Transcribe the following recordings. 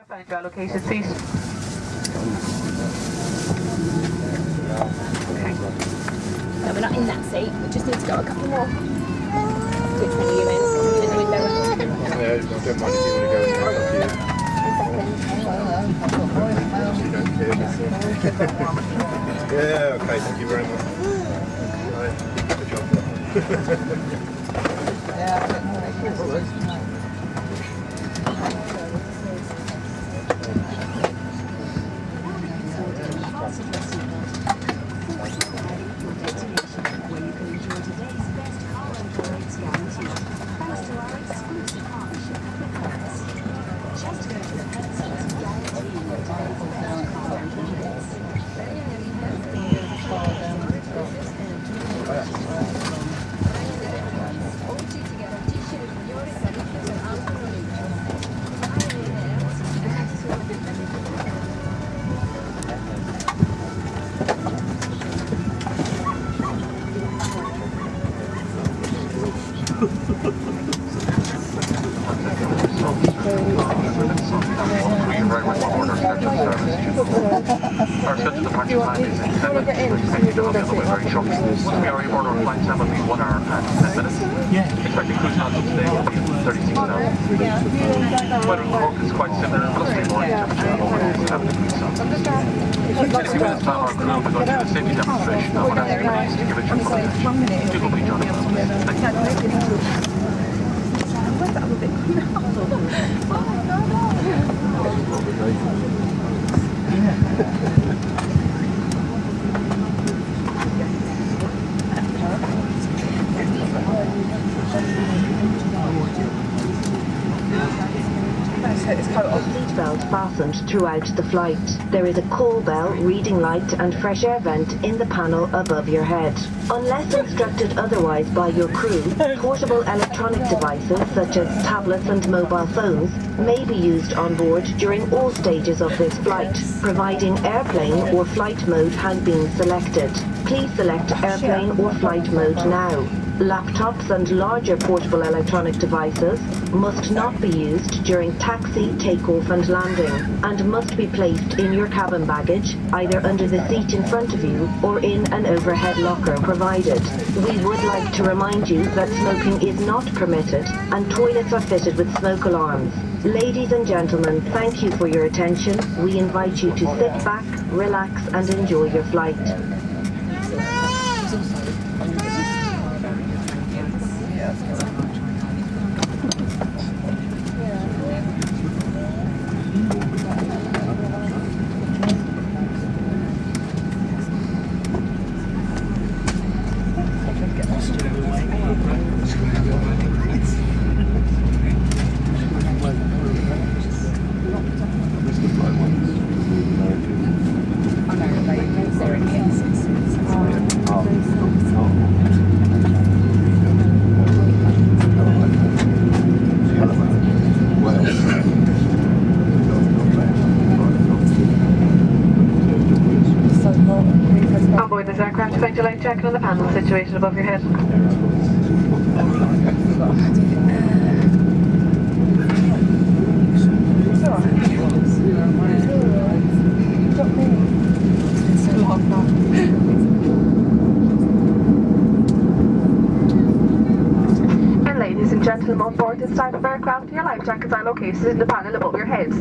Find your allocated seat. Okay. No, we're not in that seat. We just need to go a couple more. Which one are you in? In the window. Yeah, I don't mind if you want to go in there. Up to you. Yeah, okay, thank you very much. Right, good job. Our scheduled departure time is in 10 minutes. We're expecting to have the other way very shortly. We are in order of flight time will be 1 hour and 10 minutes. Expecting cruise time today will be 36 hours. Weather in Cork is quite similar, plus more temperature over 7 degrees Celsius. In a few minutes time, our crew will be going through the safety demonstration and whenever you're released to give it your full attention. Do hope you join us. Thank you. Seatbelt fastened throughout the flight. There is a call bell, reading light and fresh air vent in the panel above your head. Unless instructed otherwise by your crew, portable electronic devices such as tablets and mobile phones may be used on board during all stages of this flight, providing airplane or flight mode has been selected. Please select airplane or flight mode now. Laptops and larger portable electronic devices must not be used during taxi, takeoff and landing, and must be placed in your cabin baggage, either under the seat in front of you or in an overhead locker provided. We would like to remind you that smoking is not permitted and toilets are fitted with smoke alarms. Ladies and gentlemen, thank you for your attention. We invite you to sit back, relax and enjoy your flight. On board this aircraft, find your light jacket on the panel situated above your head. And ladies and gentlemen on board this type of aircraft, your life jackets are located in the panel above your heads.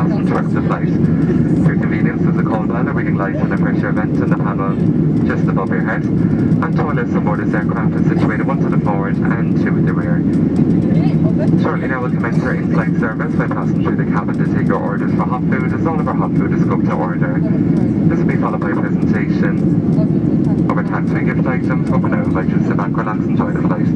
passenger of the flight. For convenience, there's a call bell, a reading light and a pressure vent in the panel just above your head. And toilets on board this aircraft are situated one to the forward and two at the rear. Shortly now we'll commence our in-flight service by passing through the cabin to take your orders for hot food, as all of our hot food is cooked to order. This will be followed by a presentation of our tax-free gift items. But for now, I invite you to sit back, relax, enjoy the flight.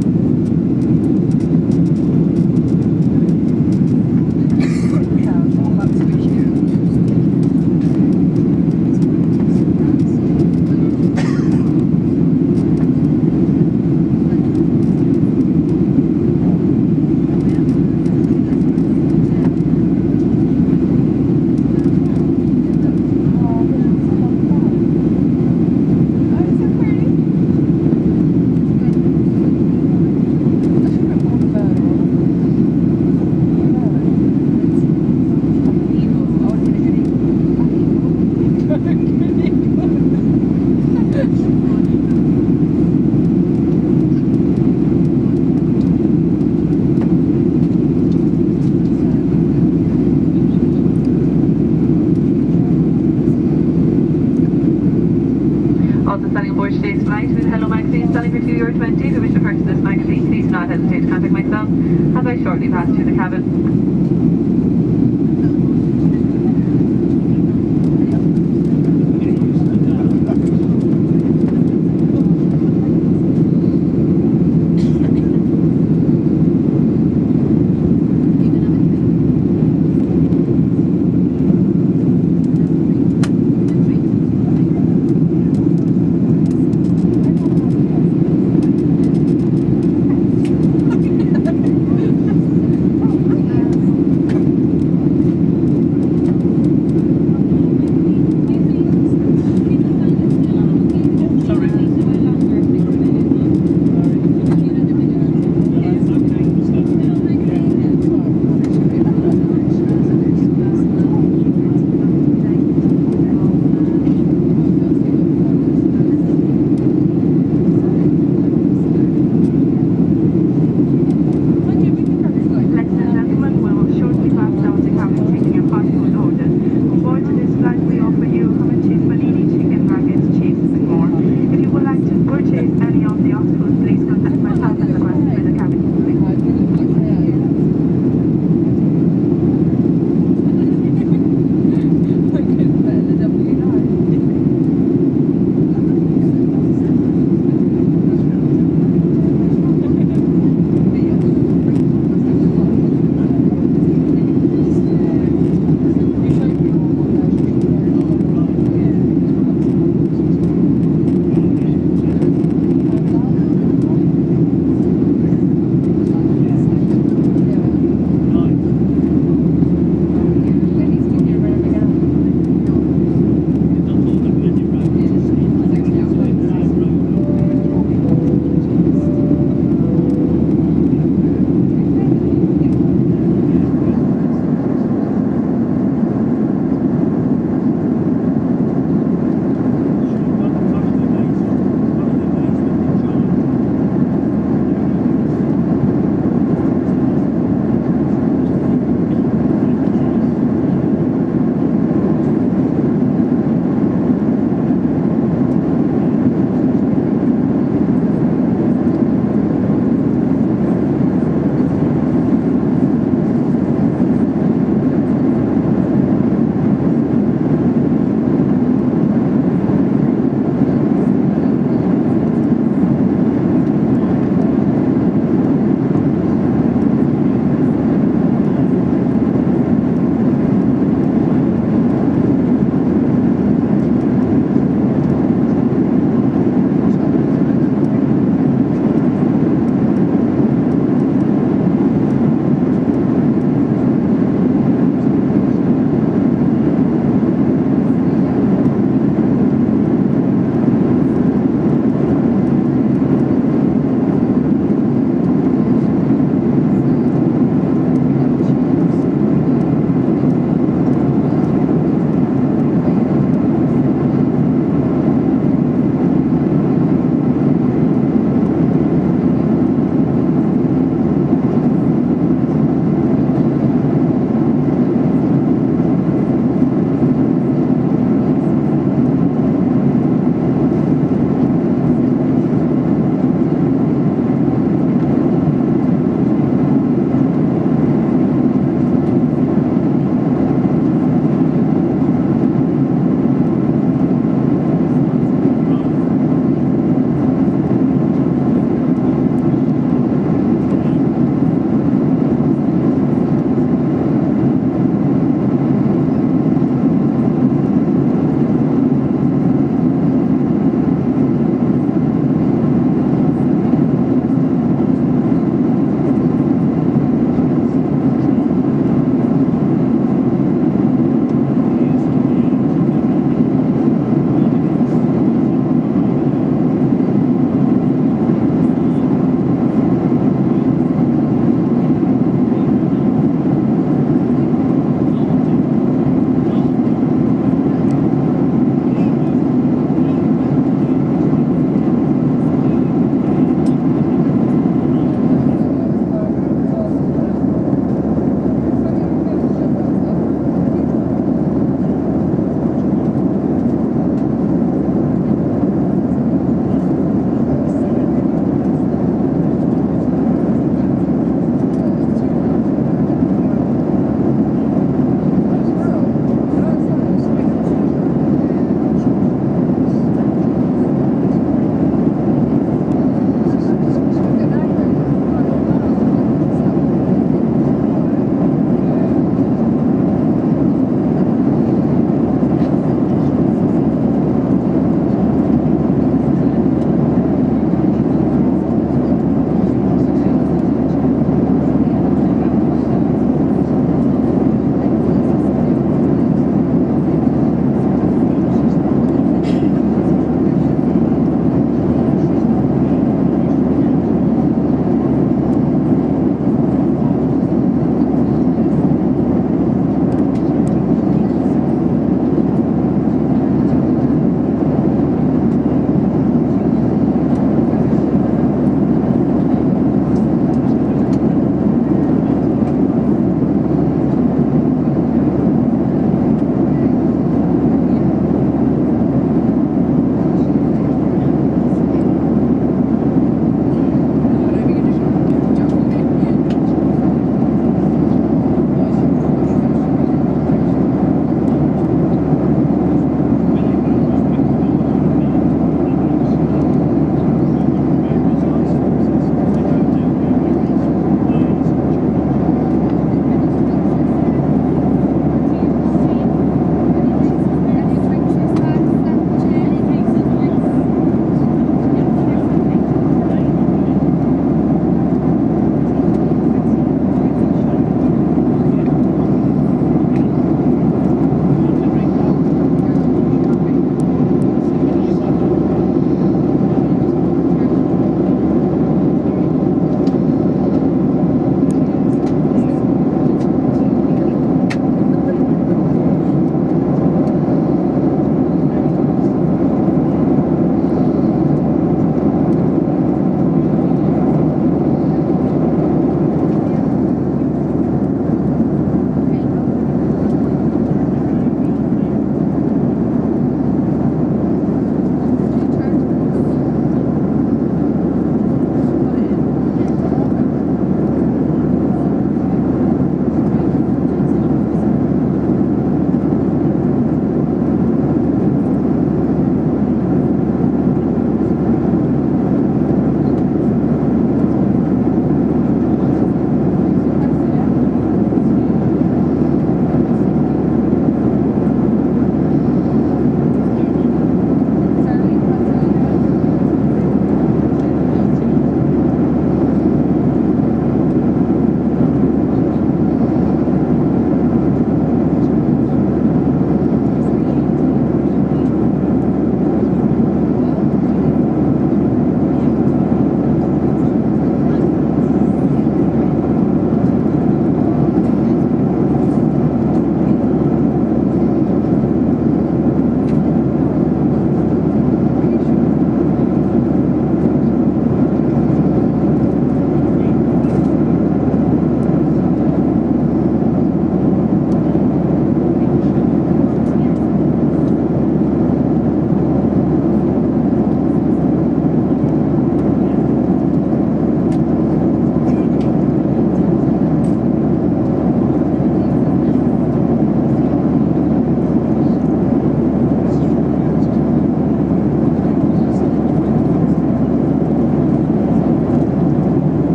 Also selling aboard today's flight with Hello Magazine, selling for €2.20. If you wish to purchase this magazine, please do not hesitate to contact myself as I shortly pass through the cabin.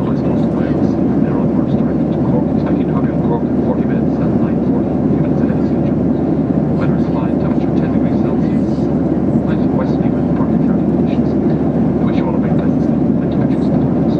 West Coast of Wales. They're on first directed to Cork. Expecting to have you in Cork in 40 minutes at 9:40, a few minutes ahead of schedule. Weather is fine, temperature 10 degrees Celsius. Light westerly with partly cloudy conditions. I wish you all a very pleasant stay. Thank you for choosing the Docklands.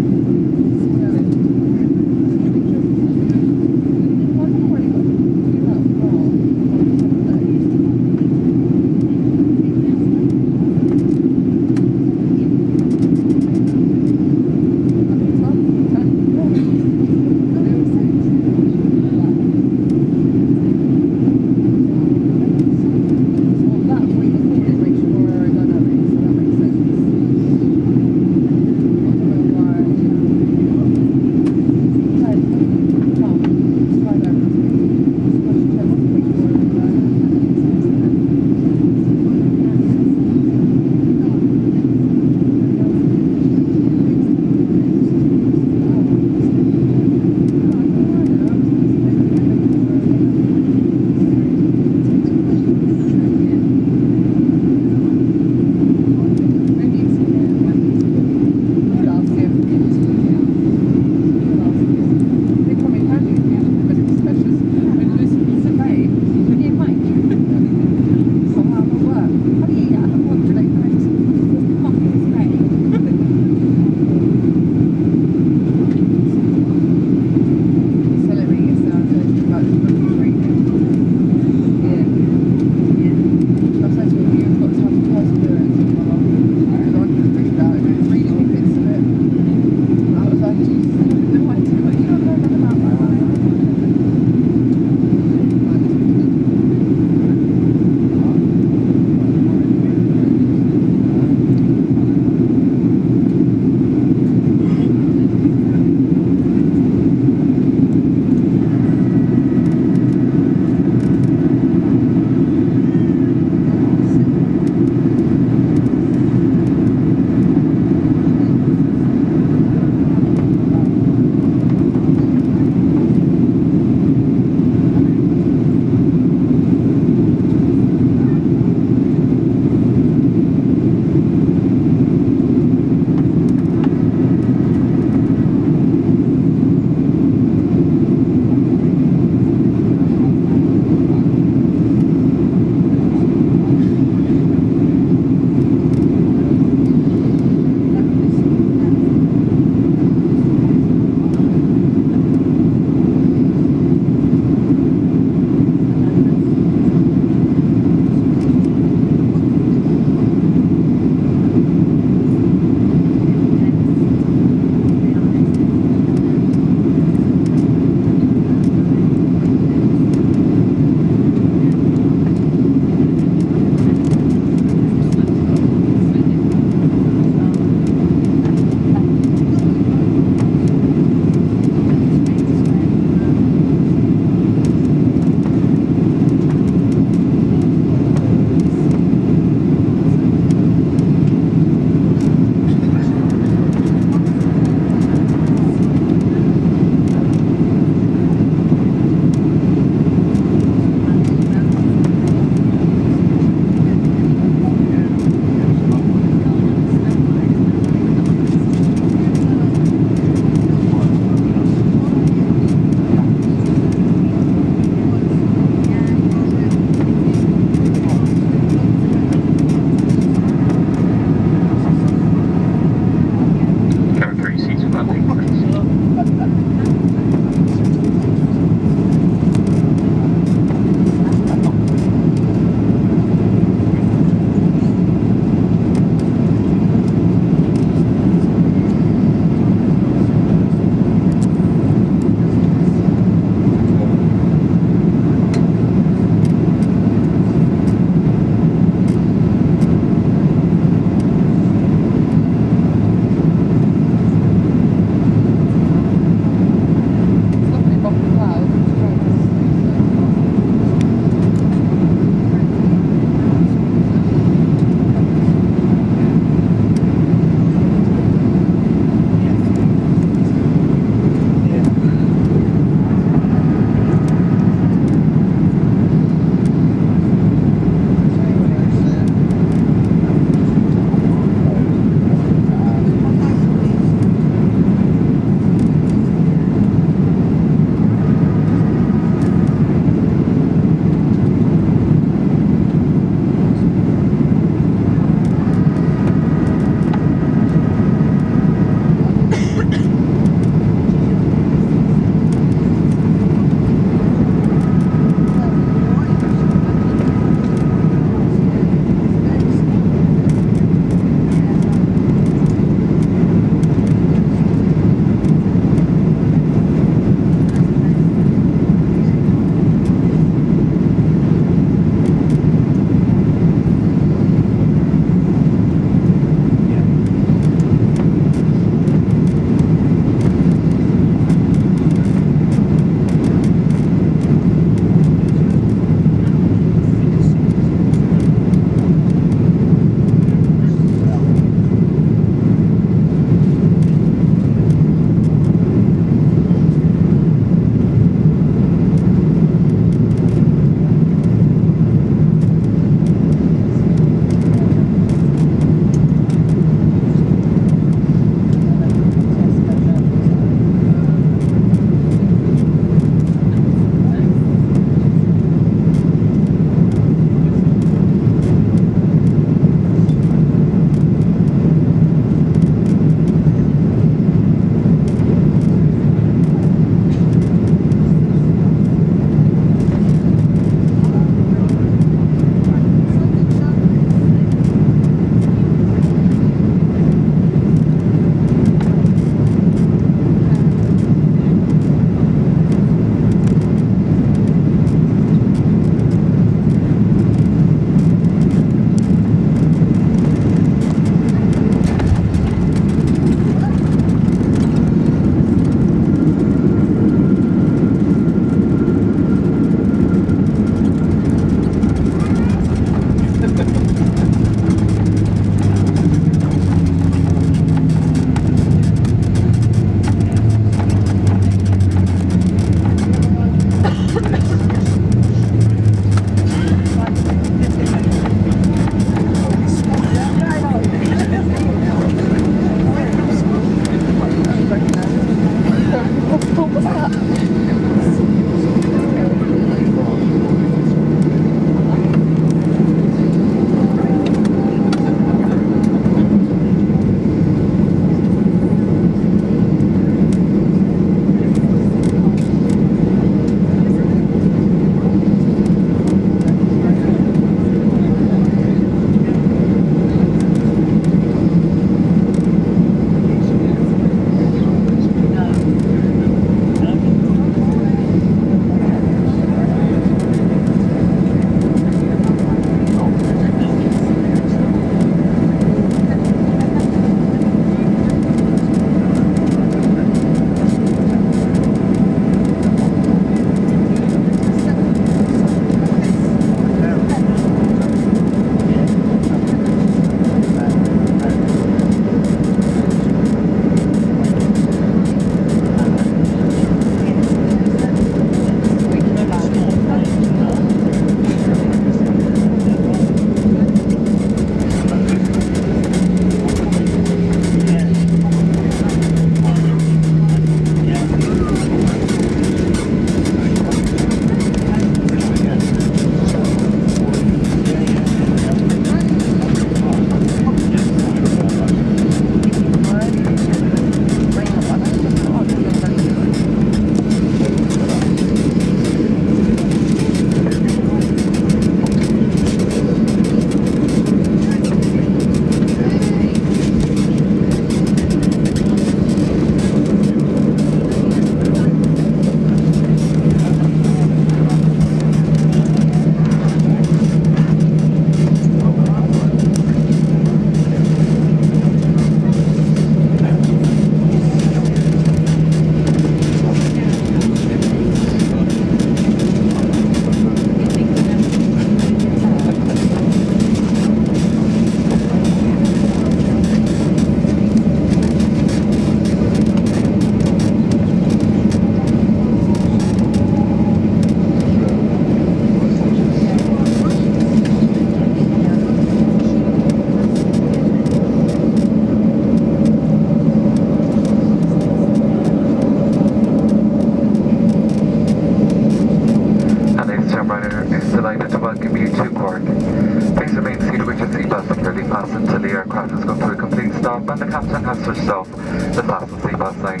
stop and the captain has switched off the fasten seatbelt sign.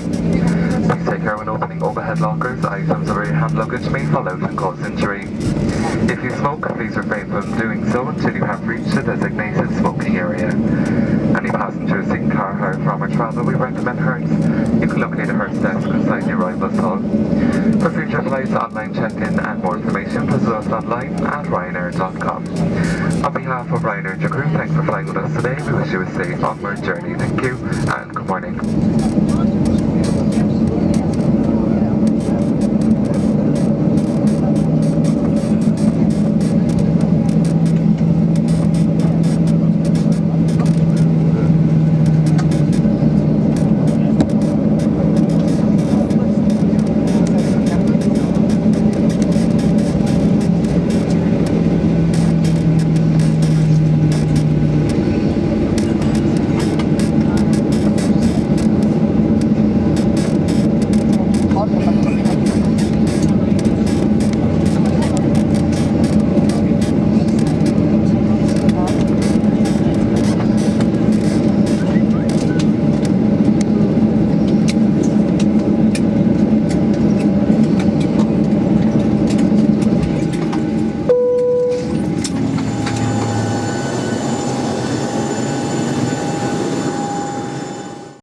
Please take care when opening overhead lockers. Items of your hand luggage may fall out and cause injury. If you smoke, please refrain from doing so until you have reached the designated smoking area. Any passengers seeking car hire from or travel, we recommend Hertz. You can locate a Hertz desk beside the arrivals hall. For future flights, online check-in and more information, visit us online at ryanair.com. On behalf of Ryanair and your crew, thanks for flying with us today. We wish you a safe onward journey. Thank you and